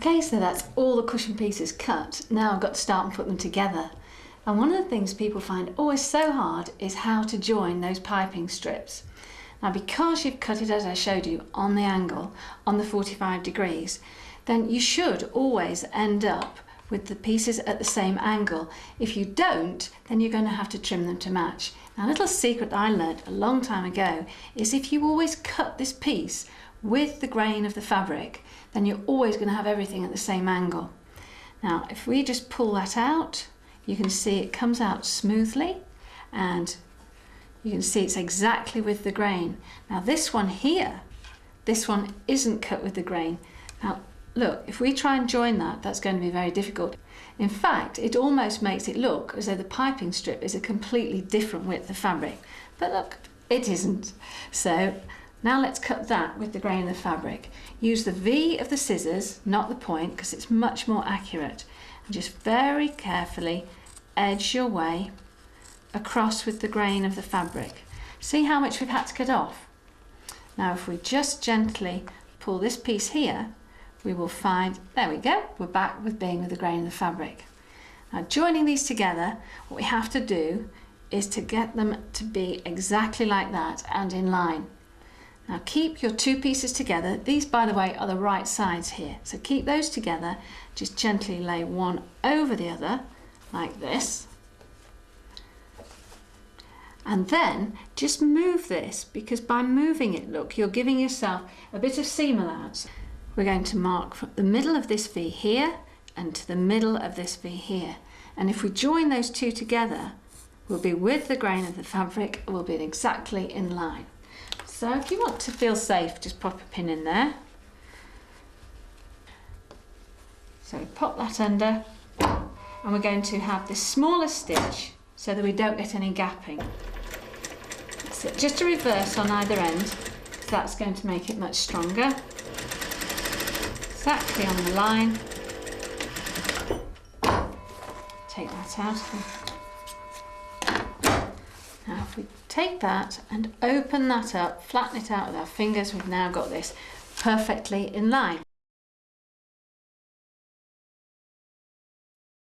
Okay, so that's all the cushion pieces cut. Now I've got to start and put them together. And one of the things people find always so hard is how to join those piping strips. Now because you've cut it as I showed you on the angle, on the 45 degrees, then you should always end up with the pieces at the same angle. If you don't, then you're going to have to trim them to match. Now a little secret I learned a long time ago is if you always cut this piece with the grain of the fabric, then you're always going to have everything at the same angle. Now if we just pull that out, you can see it comes out smoothly and you can see it's exactly with the grain. Now this one here, this one isn't cut with the grain. Now look, if we try and join that, that's going to be very difficult. In fact, it almost makes it look as though the piping strip is a completely different width of fabric. But look, it isn't. So now let's cut that with the grain of the fabric. Use the V of the scissors, not the point, because it's much more accurate. And just very carefully edge your way across with the grain of the fabric. See how much we've had to cut off? Now if we just gently pull this piece here, we will find, there we go, we're back with being with the grain of the fabric. Now joining these together, what we have to do is to get them to be exactly like that and in line. Now keep your two pieces together. These, by the way, are the right sides here. So keep those together. Just gently lay one over the other, like this. And then just move this, because by moving it, look, you're giving yourself a bit of seam allowance. We're going to mark from the middle of this V here and to the middle of this V here. And if we join those two together, we'll be with the grain of the fabric, we'll be exactly in line. So if you want to feel safe, just pop a pin in there. So pop that under, and we're going to have this smaller stitch so that we don't get any gapping. That's it. Just a reverse on either end, that's going to make it much stronger. Exactly on the line. Take that out. Now if we take that and open that up, flatten it out with our fingers, we've now got this perfectly in line.